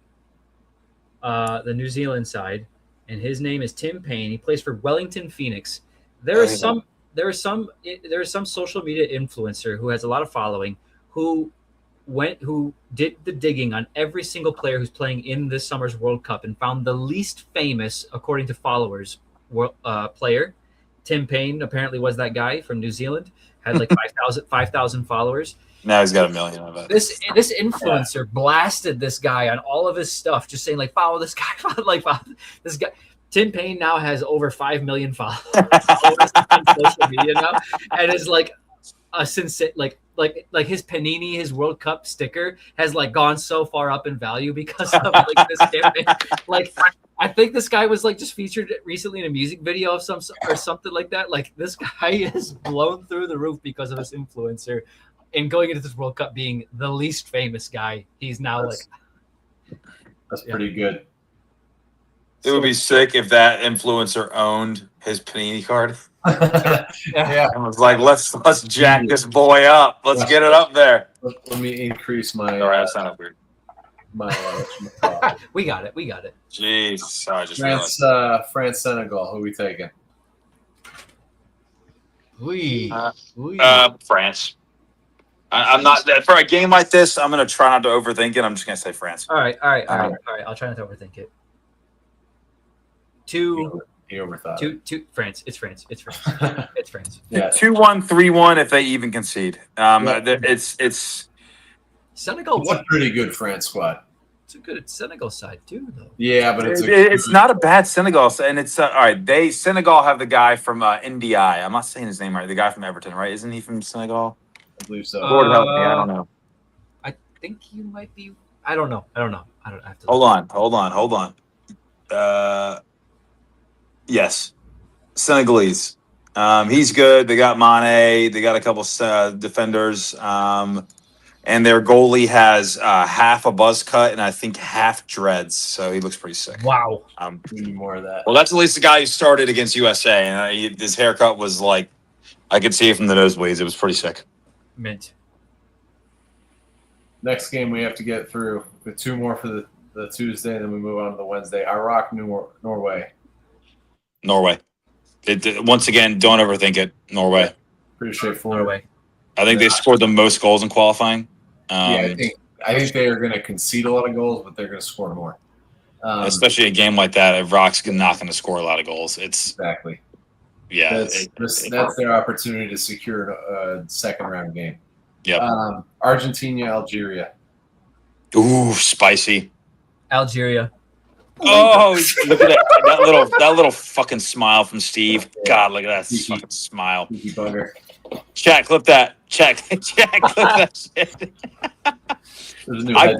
the New Zealand side, and his name is Tim Payne. He plays for Wellington Phoenix. There is some social media influencer who has a lot of following who did the digging on every single player who's playing in this summer's World Cup and found the least famous, according to followers, player. Tim Payne apparently was that guy from New Zealand. Had 5,000 followers. Now he's got 1 million of it. This influencer blasted this guy on all of his stuff, just saying follow this guy, follow this guy. Tim Payne now has over 5 million followers on social media now, and is a sensation. Like his Panini, his World Cup sticker has gone so far up in value because of this campaign. I think this guy was just featured recently in a music video of something like that. This guy is blown through the roof because of this influencer, and going into this World Cup being the least famous guy. He's now that's pretty good. It would be sick if that influencer owned his Panini card. Yeah. I was like, let's jack this boy up. Let's get it up there. Let me increase my All right, that sounded weird. We got it. We got it. Jeez, sorry, I just realized. France, Senegal. Who we taking? We. France. I'm not for a game like this. I'm gonna try not to overthink it. I'm just gonna say France. All right. I'll try not to overthink it. He overthought it. Two. France. It's France. It's France. It's France. Yeah. 2-1, 3-1 if they even concede. It's Senegal. It's a pretty good France squad. It's a good Senegal side too, though. Yeah, but it's not a bad Senegal, and it's all right. Senegal have the guy from NDI. I'm not saying his name right. The guy from Everton, right? Isn't he from Senegal? I believe so. Lord help me, I don't know. I think you might be. I don't know. I have to. Hold on. Yes, Senegalese. He's good. They got Mane. They got a couple defenders. And their goalie has half a buzz cut and I think half dreads. So he looks pretty sick. Wow. We need more of that. Well, that's at least the guy who started against USA. And his haircut was like, I could see it from the nosebleeds. It was pretty sick. Mint. Next game we have to get through with 2 more for the Tuesday, and then we move on to the Wednesday. Iraq, Norway. Norway. Once again, don't overthink it. Norway. Pretty straightforward. Norway. I think they scored the most goals in qualifying. I think they are going to concede a lot of goals, but they're going to score more. Especially a game like that, Iraq's not going to score a lot of goals. Exactly. Yeah. That's their opportunity to secure a second round game. Yep. Argentina, Algeria. Ooh, spicy. Algeria. Oh, look at that little fucking smile from Steve. God, look at that fucking smile. Cheeky bugger. Check, clip that. Check, clip that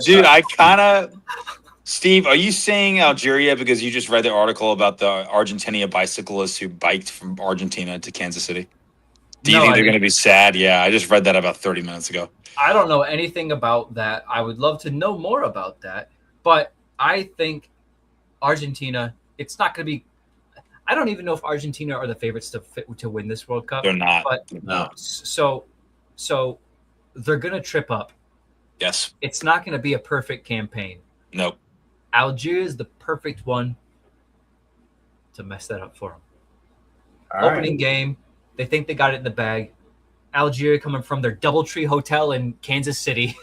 shit. I kind of. Steve, are you saying Algeria because you just read the article about the Argentina bicyclists who biked from Argentina to Kansas City? Do you think they're going to be sad? Yeah, I just read that about 30 minutes ago. I don't know anything about that. I would love to know more about that. But I think Argentina, it's not going to be – I don't even know if Argentina are the favorites to win this World Cup. They're not. But no. So they're going to trip up. Yes. It's not going to be a perfect campaign. Nope. Algeria is the perfect one to mess that up for them. Opening game, they think they got it in the bag. Algeria coming from their DoubleTree Hotel in Kansas City.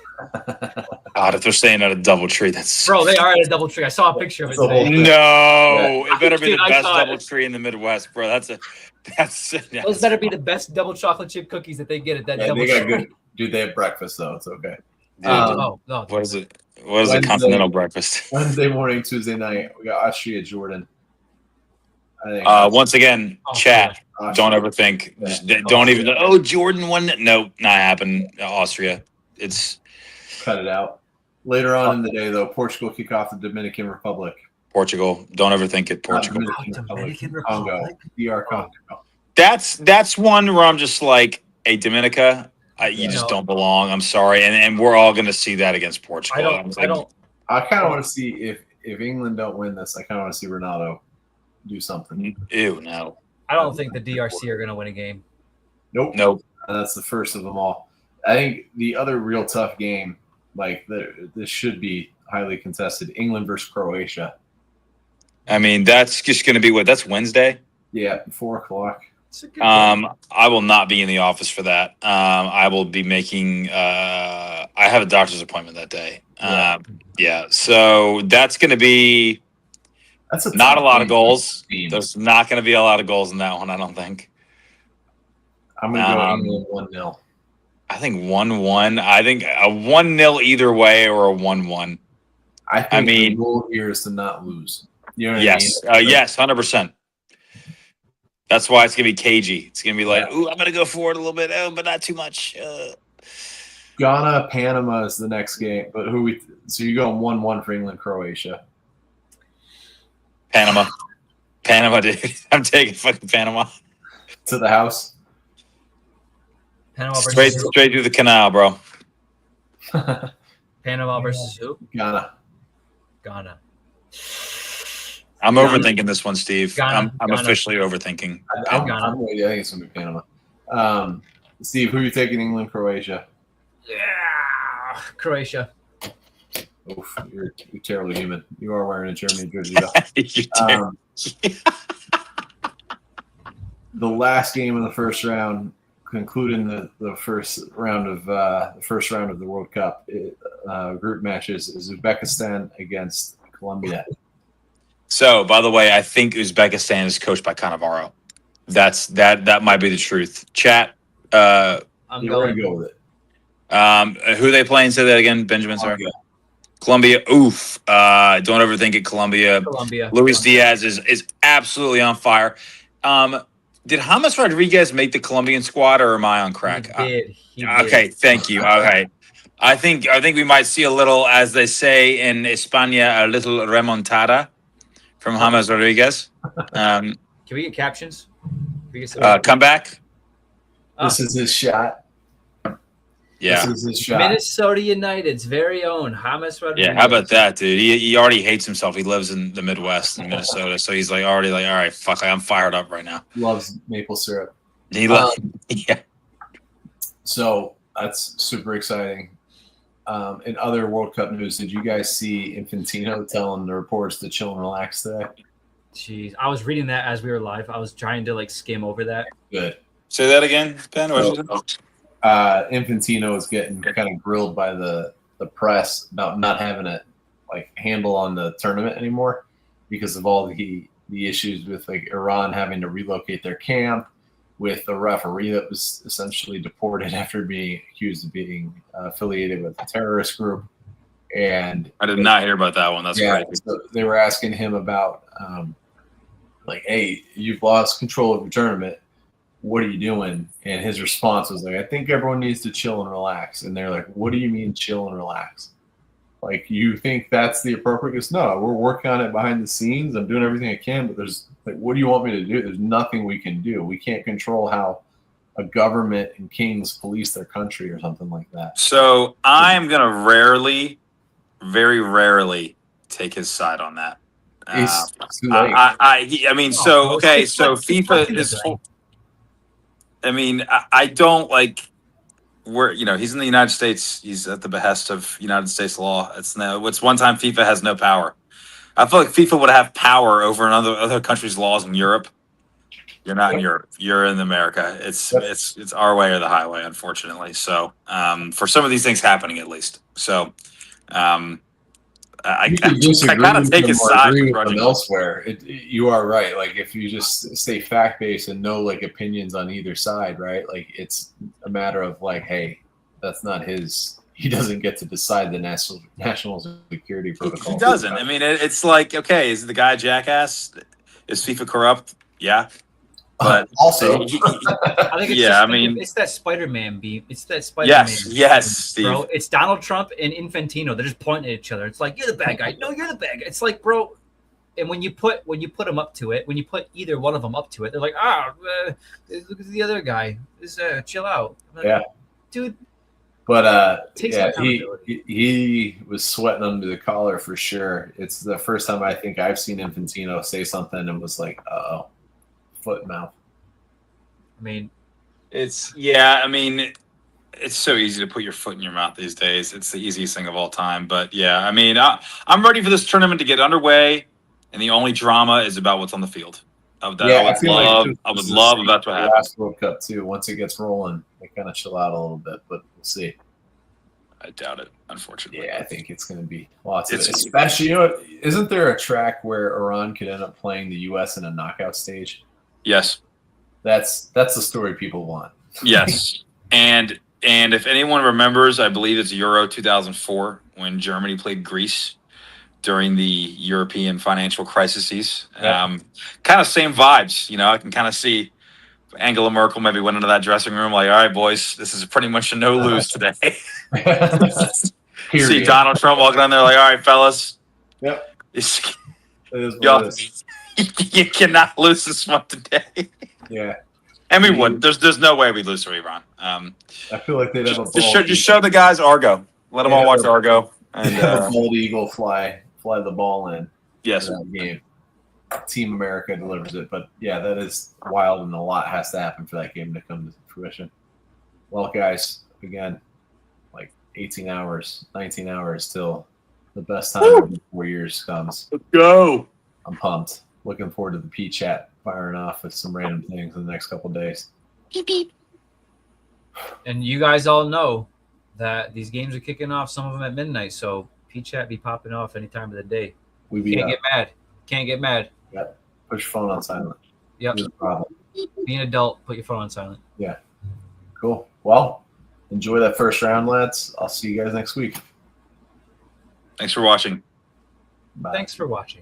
God, if they're staying at a DoubleTree, that's bro. They are at a DoubleTree. I saw a picture of it today. No, it better be Dude, the best I DoubleTree in the Midwest, bro. Those better be the best double chocolate chip cookies that they get at that They got DoubleTree. good. Dude, they have breakfast though. It's okay. No. What is it? What is a continental breakfast? Wednesday morning, Tuesday night, we got Austria, Jordan. I think. Once again, chat. Don't overthink. Just don't even. Oh, Jordan won. Nope, not happen. Austria. It's cut it out. Later on in the day, though, Portugal kick off the Dominican Republic. Portugal. Don't overthink it. Portugal. Dominican Republic. Congo. DR Congo. That's one where I'm just like, hey, Dominica, you just don't belong. I'm sorry, and we're all going to see that against Portugal. I kind of want to see if England don't win this. I kind of want to see Ronaldo do something. Ew, no. I don't think the DRC are going to win a game. Nope. That's the first of them all. I think the other real tough game, like this should be highly contested. England versus Croatia. I mean, that's just going to be that's Wednesday. Yeah, 4:00. I will not be in the office for that. I will be making. I have a doctor's appointment that day. Yeah. So that's going to be. That's not a lot of goals. There's not going to be a lot of goals in that one. I don't think. I'm going to go England 1-0. I think 1-1. I think a 1-0 either way or a 1-1. I mean, the goal here is to not lose. You know what I mean? Yes, 100%. That's why it's gonna be cagey. It's gonna be like, ooh, I'm gonna go forward a little bit, but not too much. Ghana, Panama is the next game, but so you're going 1-1 for England, Croatia. Panama, dude. I'm taking fucking Panama to the house. Panama straight through the canal, bro. Panama versus who? Ghana. I'm Ghana. overthinking this one, Steve. Ghana. I'm Ghana. officially overthinking. I'm with you. I think it's going to be Panama. Steve, who are you taking? England, Croatia? Yeah, Croatia. Oof, you're terribly human. You are wearing a Germany jersey, though. You do. The last game of the first round, concluding the first round of the World Cup group matches, is Uzbekistan against Colombia. So, by the way, I think Uzbekistan is coached by Cannavaro. That might be the truth. Chat. I'm We're going. gonna go with it. Who are they playing? Say that again, Benjamin. Sorry. Colombia. Oof. Don't overthink it. Colombia. Luis Diaz is absolutely on fire. Did James Rodriguez make the Colombian squad, or am I on crack? He did. Okay, thank you. Okay. I think we might see a little, as they say in España, a little remontada from James Rodriguez. Can we get captions? Can we get Come back. This is his shot. Yeah. This is his shot. Minnesota United's very own James Rodriguez. Yeah, how about that, dude? He already hates himself. He lives in the Midwest in Minnesota, so he's already all right, fuck, I'm fired up right now. Loves maple syrup. Yeah. So that's super exciting. In other World Cup news, did you guys see Infantino telling the reporters to chill and relax today? Jeez, I was reading that as we were live. I was trying to skim over that. Good. Say that again, Ben. Infantino is getting kind of grilled by the press about not having a handle on the tournament anymore because of all the issues with Iran having to relocate their camp, with the referee that was essentially deported after being accused of being affiliated with a terrorist group. And I did not hear about that one. That's great. So they were asking him about hey, you've lost control of your tournament. What are you doing? And his response was I think everyone needs to chill and relax. And they're like, what do you mean chill and relax? You think that's the appropriate? Because no, we're working on it behind the scenes. I'm doing everything I can, but there's what do you want me to do? There's nothing we can do. We can't control how a government and kings police their country or something like that. So I'm going to very rarely take his side on that. It's too So late. FIFA is. I mean, I don't he's in the United States. He's at the behest of United States law. It's one time FIFA has no power. I feel like FIFA would have power over other countries' laws in Europe. You're not in Europe. You're in America. It's our way or the highway, unfortunately. So for some of these things happening, at least. So I kind of take his side elsewhere. You are right. If you just stay fact based and know opinions on either side, right? It's a matter of hey, that's not his. He doesn't get to decide the national security protocol. He doesn't. I mean, it's okay, is the guy a jackass? Is FIFA corrupt? Yeah. But also, I think it's it's that Spider-Man beam. It's that Spider-Man. Yes, Steve. Bro, it's Donald Trump and Infantino. They're just pointing at each other. It's you're the bad guy. No, you're the bad guy. It's bro. And when you put them up to it, when you put either one of them up to it, they're look at the other guy. Just chill out. Dude. But he was sweating under the collar for sure. It's the first time I think I've seen Infantino say something and was uh-oh. Foot and mouth. I mean, it's so easy to put your foot in your mouth these days. It's the easiest thing of all time. But yeah, I mean, I'm ready for this tournament to get underway, and the only drama is about what's on the field. I would love if that's what happens. Last World Cup too. Once it gets rolling, they kind of chill out a little bit, but we'll see. I doubt it, unfortunately. Yeah, I think it's going to be lots of it. Especially, isn't there a track where Iran could end up playing the U.S. in a knockout stage? Yes. That's the story people want. Yes. And if anyone remembers, I believe it's Euro 2004 when Germany played Greece during the European financial crises. Yep. Kind of same vibes. I can kind of see Angela Merkel maybe went into that dressing room all right, boys, this is pretty much a no-lose today. See Donald Trump walking down there all right, fellas. Yep. You cannot lose this one today. Yeah. And we would. There's no way we'd lose to Iran. I feel like they'd have a just show the guys Argo. Let them all watch Argo. And have a bald eagle fly the ball in. Yes. That game. Team America delivers it. But yeah, that is wild, and a lot has to happen for that game to come to fruition. Well, guys, again, like 18 hours, 19 hours till the best time of the 4 years comes. Let's go. I'm pumped. Looking forward to the P chat firing off with some random things in the next couple of days. Beep beep. And you guys all know that these games are kicking off, some of them at midnight. So P-Chat be popping off any time of the day. We be Can't get mad. Can't get mad. Put your phone on silent. Yep. No problem. Be an adult. Put your phone on silent. Cool. Well, enjoy that first round, lads. I'll see you guys next week. Thanks for watching. Bye. Thanks for watching.